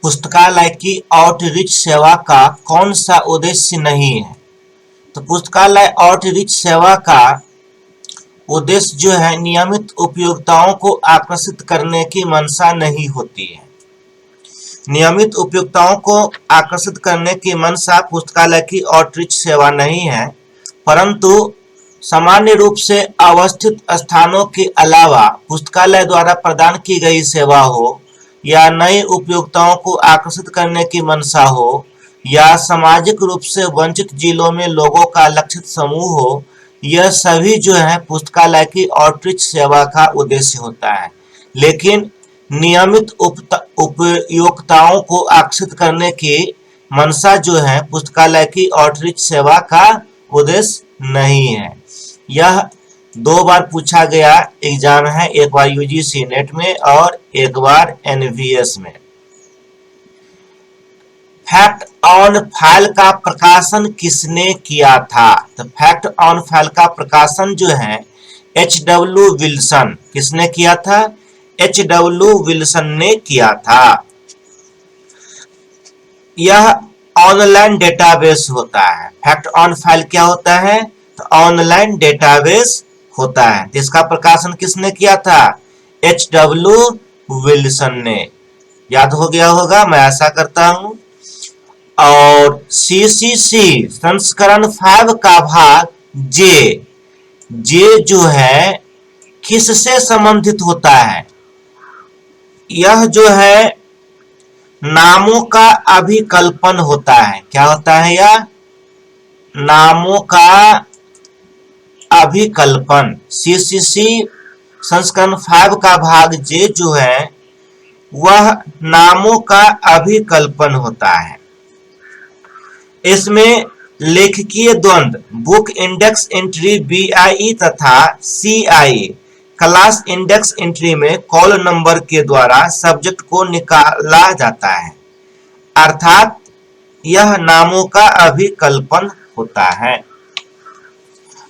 पुस्तकालय की आउटरीच सेवा का कौन सा उद्देश्य नहीं है? तो पुस्तकालय आउटरीच सेवा का उद्देश्य जो है नियमित उपयोक्ताओं को आकर्षित करने की मंशा नहीं होती है। नियमित उपयोक्ताओं को आकर्षित करने की मंशा पुस्तकालय की आउटरीच सेवा नहीं है, परंतु सामान्य रूप से अवस्थित स्थानों के अलावा पुस्तकालय द्वारा प्रदान की गई सेवा हो या नए उपयोक्ताओं को आकर्षित करने की मंशा हो या सामाजिक रूप से वंचित जिलों में लोगों का लक्षित समूह हो, यह सभी जो है पुस्तकालय की आउटरीच सेवा का उद्देश्य होता है। लेकिन नियमित उपयोक्ताओं को आकर्षित करने की मंशा जो है पुस्तकालय की आउटरीच सेवा का उद्देश्य नहीं है। यह 2 बार पूछा गया एग्जाम है, एक बार यूजीसी नेट में और एक बार एनवीएस में। फैक्ट ऑन फाइल का प्रकाशन किसने किया था? तो फैक्ट ऑन फाइल का प्रकाशन जो है एच.डब्ल्यू. विल्सन, किसने किया था? एच.डब्ल्यू. विल्सन ने किया था। यह ऑनलाइन डेटाबेस होता है। फैक्ट ऑन फाइल क्या होता है? तो ऑनलाइन डेटाबेस होता है। इसका प्रकाशन किसने किया था? एच.डब्ल्यू. विल्सन ने। याद हो गया होगा, मैं आशा करता हूं। और सीसीसी संस्करण 5 का भाग जे जो है किससे संबंधित होता है? यह जो है नामों का अभिकल्पन होता है। क्या होता है यह? नामों का अभिकल्पन। सीसीसी संस्करण 5 का भाग जे जो है वह नामों का अभिकल्पन होता है। इसमें लेखकीय द्वंद्व बुक इंडेक्स एंट्री बीआई तथा सीआई क्लास इंडेक्स एंट्री में कॉल नंबर के द्वारा सब्जेक्ट को निकाला जाता है, अर्थात यह नामों का अभिकल्पन होता है।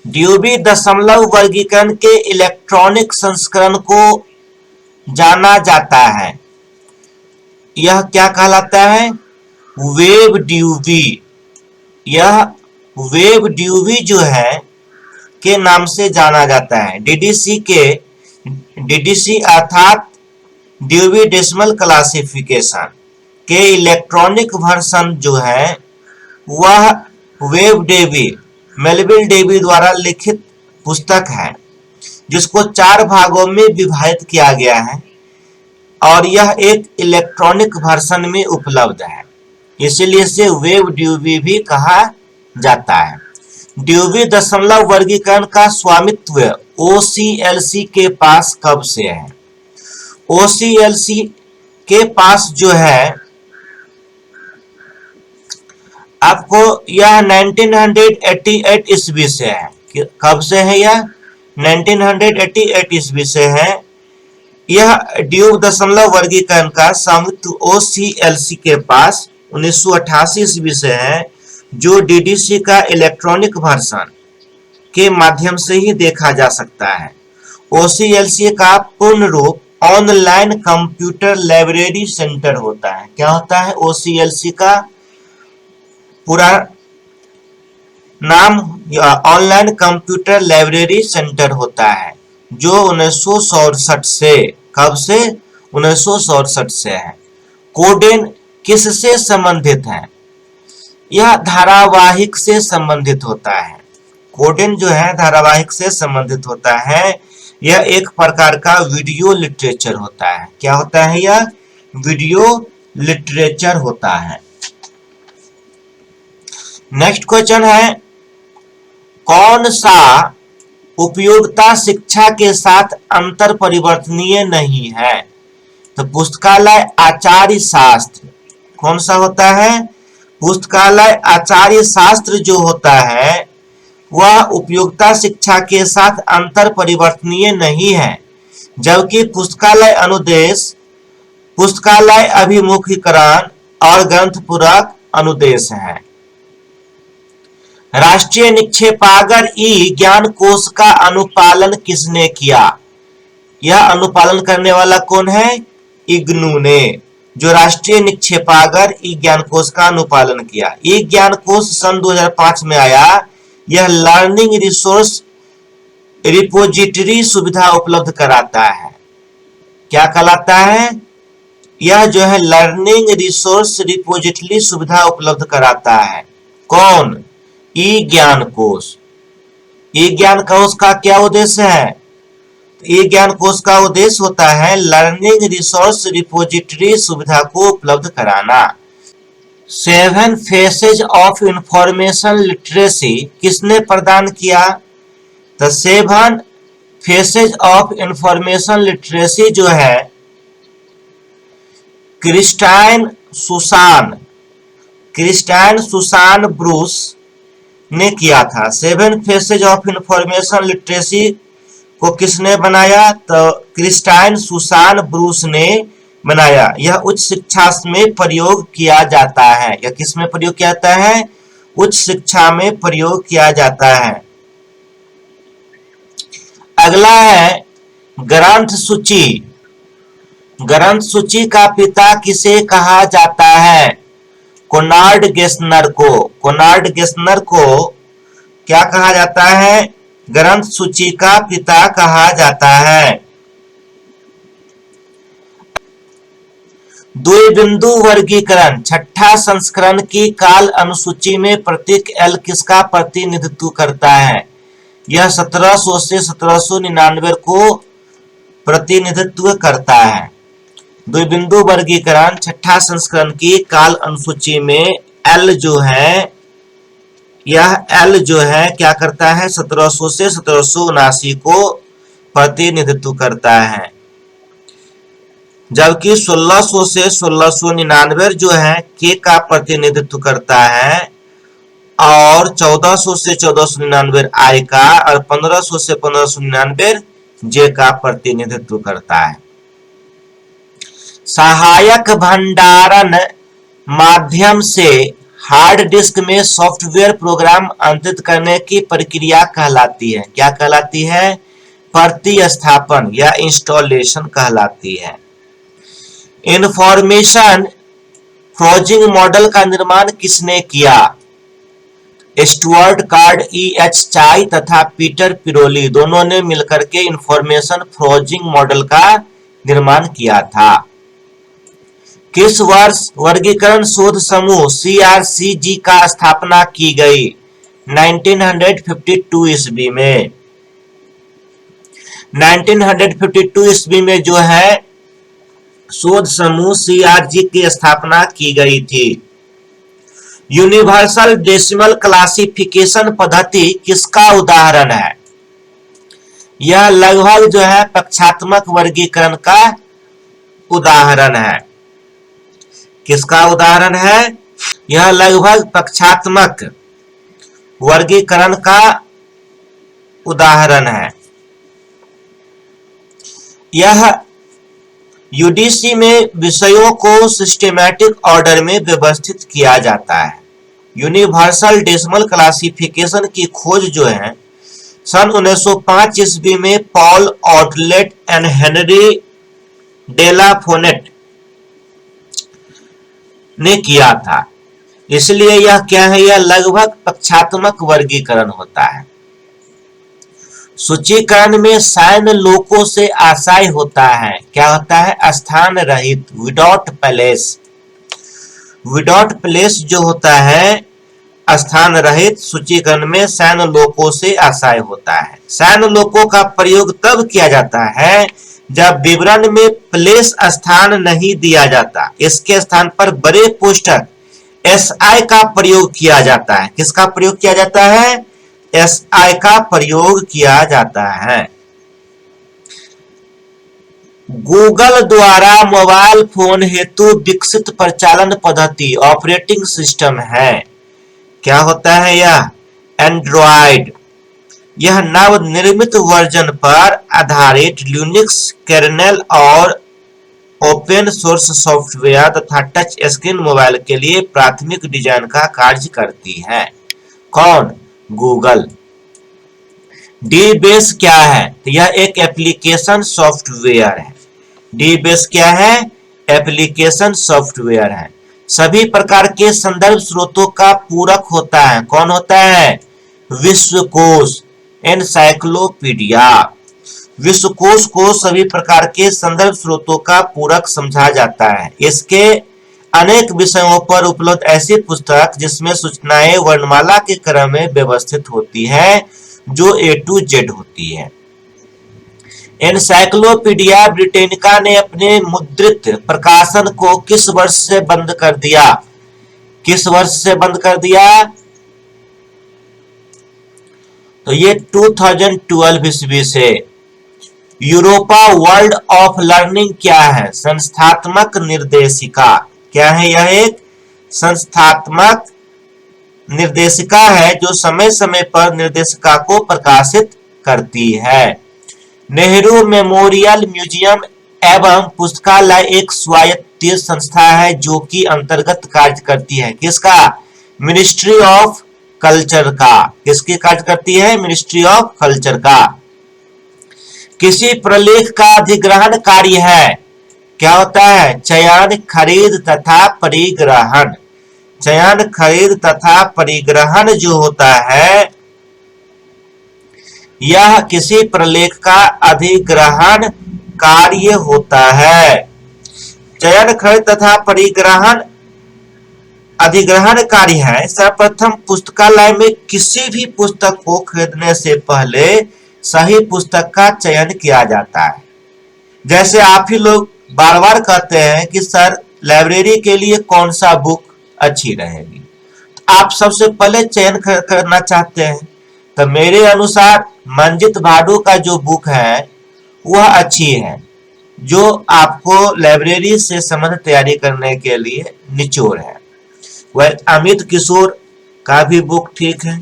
ड्यूबी दशमलव वर्गीकरण के इलेक्ट्रॉनिक संस्करण को जाना जाता है। यह क्या कहलाता है? वेब ड्यूबी। यह वेब ड्यूबी जो है के नाम से जाना जाता है। डीडीसी अर्थात ड्यूबी डेसिमल क्लासिफिकेशन के इलेक्ट्रॉनिक वर्जन जो है वह वेब डेबी मेलविल डेबी द्वारा लिखित पुस्तक है, जिसको 4 भागों में विभाजित किया गया है और यह एक इलेक्ट्रॉनिक वर्जन में उपलब्ध है, इसीलिए इसे वेब ड्यूबी भी कहा जाता है। ड्यूबी दशमलव वर्गीकरण का स्वामित्व ओसीएलसी के पास कब से है? ओसीएलसी के पास जो है आपको यह 1988 ईस्वी से है। कब से है यह? 1988 ईस्वी से है। यह ड्यूब दशमलव वर्गीकरण का स्वामित्व ओसीएलसी के पास 1988 ईस्वी से है, जो डीडीसी का इलेक्ट्रॉनिक वर्जन के माध्यम से ही देखा जा सकता है। ओसीएलसी का पूर्ण रूप ऑनलाइन कंप्यूटर लाइब्रेरी सेंटर होता है। क्या होता है ओसीएलसी का पूरा नाम? ऑनलाइन कंप्यूटर लाइब्रेरी सेंटर होता है, जो 1967 से, कब से? 1967 से है। कोडेन किससे संबंधित है? यह धारावाहिक से संबंधित होता है। कोडेन जो है धारावाहिक से संबंधित होता है। यह एक प्रकार का वीडियो लिटरेचर होता है। क्या होता है यह? वीडियो लिटरेचर होता है। नेक्स्ट क्वेश्चन है, कौन सा उपयोगिता शिक्षा के साथ अंतर परिवर्तनीय नहीं है? तो पुस्तकालय आचार्य शास्त्र कौन सा होता है? पुस्तकालय आचार्य शास्त्र जो होता है वह उपयोगिता शिक्षा के साथ अंतर परिवर्तनीय नहीं है, जबकि पुस्तकालय अनुदेश पुस्तकालय अभिमुखीकरण और ग्रंथपूरक अनुदेश है। राष्ट्रीय निक्षेपागार ई ज्ञान कोश का अनुपालन किसने किया? यह अनुपालन करने वाला कौन है? इग्नू ने। जो राष्ट्रीय निक्षेपागार ई ज्ञान कोश का अनुपालन किया। ई ज्ञान कोश सन 2005 में आया। यह लर्निंग रिसोर्स रिपोजिटरी सुविधा उपलब्ध कराता है। क्या कहलाता है? यह जो है लर्निंग रिसोर्स रिपोजिटरी सुविधा उपलब्ध कराता है। कौन? ई ज्ञान कोश। ई ज्ञान कोश का क्या उद्देश्य है? ई ज्ञान कोश का उद्देश्य होता है लर्निंग रिसोर्स रिपोजिटरी सुविधा को उपलब्ध कराना। 7 फेसेज ऑफ इंफॉर्मेशन लिटरेसी किसने प्रदान किया? तो 7 फेसेज ऑफ इंफॉर्मेशन लिटरेसी जो है क्रिस्टाइन सुसान ब्रूस ने किया था। 7 फेसेज ऑफ इंफॉर्मेशन लिटरेसी को किसने बनाया? तो क्रिस्टाइन सुसान ब्रूस ने बनाया। यह उच्च शिक्षा में प्रयोग किया जाता है। यह किस में प्रयोग किया जाता है? उच्च शिक्षा में प्रयोग किया जाता है। अगला है ग्रंथ सूची। ग्रंथ सूची का पिता किसे कहा जाता है? कोनार्ड गेस्नर को। कोनार्ड गेस्नर को क्या कहा जाता है? ग्रंथ सूची का पिता कहा जाता है। द्विबिंदु वर्गीकरण छठा संस्करण की काल अनुसूची में प्रतीक एल किसका प्रतिनिधित्व करता है? यह 1700 से 1799 को प्रतिनिधित्व करता है। द्विबिंदु वर्गीकरण छठा संस्करण की काल अनुसूची में एल जो है, यह एल जो है क्या करता है? 1700 से 1779 को प्रतिनिधित्व करता है। जबकि 1600 से 1699 जो है के का प्रतिनिधित्व करता है और 1400 से 1499 आई का और 1500 से 1599 जे का प्रतिनिधित्व करता है। सहायक भंडारण माध्यम से हार्ड डिस्क में सॉफ्टवेयर प्रोग्राम अंकित करने की प्रक्रिया कहलाती है। क्या कहलाती है? प्रतिस्थापन या इंस्टॉलेशन कहलाती है। इंफॉर्मेशन फ्रोजिंग मॉडल का निर्माण किसने किया? Stuart card, E.H. चाई तथा पीटर पिरोली दोनों ने मिलकर के इंफॉर्मेशन फ्रोजिंग मॉडल का निर्माण किया था। किस वर्ष वर्गीकरण शोध समूह CRCG का स्थापना की गई? 1952 ईस्वी में। 1952 ईस्वी में जो है शोध समूह CRG की स्थापना की गई थी। यूनिवर्सल डेसिमल क्लासिफिकेशन पद्धति किसका उदाहरण है? यह लगभग जो है पक्षात्मक वर्गीकरण का उदाहरण है। किसका उदाहरण है? यह लगभग पक्षात्मक वर्गीकरण का उदाहरण है। यह यूडीसी में विषयों को सिस्टेमैटिक ऑर्डर में व्यवस्थित किया जाता है। यूनिवर्सल डेसिमल क्लासिफिकेशन की खोज जो है सन 1905 ईस्वी में पॉल ऑटलेट एंड हेनरी डेलाफोनेट ने किया था। इसलिए यह क्या है? यह लगभग पक्षात्मक वर्गीकरण होता है। सूचीकरण में साइन लोको से आशय होता है। क्या होता है? स्थान रहित, विदाउट प्लेस। विदाउट प्लेस जो होता है स्थान रहित सूचीकरण में साइन लोको से आशय होता है। साइन लोको का प्रयोग तब किया जाता है जब विवरण में प्लेस स्थान नहीं दिया जाता। इसके स्थान पर बड़े पोस्टर SI का प्रयोग किया जाता है। किसका प्रयोग किया जाता है? SI का प्रयोग किया जाता है। गूगल द्वारा मोबाइल फोन हेतु विकसित प्रचालन पद्धति ऑपरेटिंग सिस्टम है। क्या होता है यह? एंड्रॉइड। यह नवनिर्मित वर्जन पर आधारित लिनक्स कर्नेल और ओपन सोर्स सॉफ्टवेयर तथा टच स्क्रीन मोबाइल के लिए प्राथमिक डिजाइन का कार्य करती है। कौन? गूगल। डीबेस क्या है? तो यह एक एप्लीकेशन सॉफ्टवेयर है। डीबेस क्या है? एप्लीकेशन सॉफ्टवेयर है। सभी प्रकार के संदर्भ स्रोतों का पूरक होता है। कौन होता है? विश्वकोश, एनसाइक्लोपीडिया। विश्वकोश को सभी प्रकार के संदर्भ स्रोतों का पूरक समझा जाता है। इसके अनेक विषयों पर उपलब्ध ऐसी पुस्तक जिसमें सूचनाएं वर्णमाला के क्रम में व्यवस्थित होती है, जो A to Z होती है। एनसाइक्लोपीडिया ब्रिटेनिका ने अपने मुद्रित प्रकाशन को किस वर्ष से बंद कर दिया? किस वर्ष से बंद कर दिया? तो ये 2012 ईस्वी से। यूरोपा वर्ल्ड ऑफ लर्निंग क्या है? संस्थात्मक निर्देशिका। क्या है? यह एक संस्थात्मक निर्देशिका है जो समय समय पर निर्देशिका को प्रकाशित करती है। नेहरू मेमोरियल म्यूजियम एवं पुस्तकालय एक स्वायत्त संस्था है जो कि अंतर्गत कार्य करती है। किसका? मिनिस्ट्री ऑफ कल्चर का। किसकी कार्य करती है? मिनिस्ट्री ऑफ कल्चर का। किसी प्रलेख का अधिग्रहण कार्य है। क्या होता है? चयन, खरीद तथा परिग्रहण। चयन, खरीद तथा परिग्रहण जो होता है, यह किसी प्रलेख का अधिग्रहण कार्य होता है। चयन, खरीद तथा परिग्रहण अधिग्रहण कार्य है। सर्वप्रथम पुस्तकालय में किसी भी पुस्तक को खरीदने से पहले सही पुस्तक का चयन किया जाता है। जैसे आप ही लोग बार बार कहते हैं कि सर लाइब्रेरी के लिए कौन सा बुक अच्छी रहेगी, तो आप सबसे पहले चयन करना चाहते हैं। तो मेरे अनुसार मंजित भाडू का जो बुक है वह अच्छी है, जो आपको लाइब्रेरी से संबंध तैयारी करने के लिए निचोड़ है। वह अमित किशोर का भी बुक ठीक है।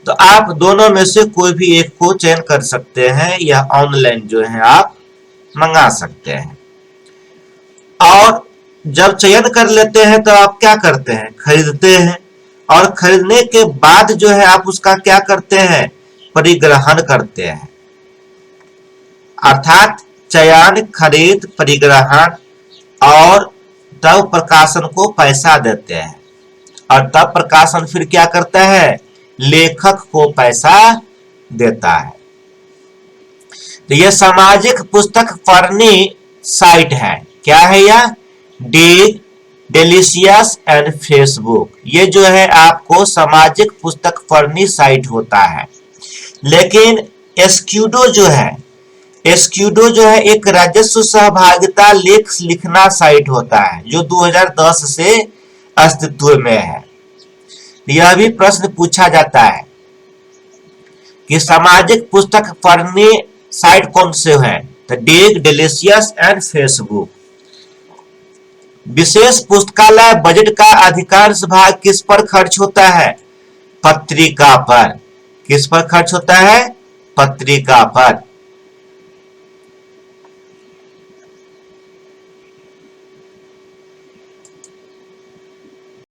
तो आप दोनों में से कोई भी एक को चयन कर सकते हैं या ऑनलाइन जो है आप मंगा सकते हैं। और जब चयन कर लेते हैं तो आप क्या करते हैं? खरीदते हैं। और खरीदने के बाद जो है आप उसका क्या करते हैं? परिग्रहण करते हैं। अर्थात चयन, खरीद, परिग्रहण और तब प्रकाशन को पैसा देते हैं। और तब प्रकाशन फिर क्या करता है? लेखक को पैसा देता है। तो यह सामाजिक पुस्तक फर्नी साइट है। क्या है यह? डिग, डिलीशियस एंड फेसबुक। ये जो है आपको सामाजिक पुस्तक फर्नी साइट होता है। लेकिन एस्क्यूडो जो है एक राजस्व सहभागिता लेख लिखना साइट होता है जो 2010 से अस्तित्व में है। यह भी प्रश्न पूछा जाता है कि सामाजिक पुस्तक फर्नी साइट कौन से है? तो डिग, डिलीशियस एंड फेसबुक। विशेष पुस्तकालय बजट का अधिकांश भाग किस पर खर्च होता है? पत्रिका पर। किस पर खर्च होता है? पत्रिका पर।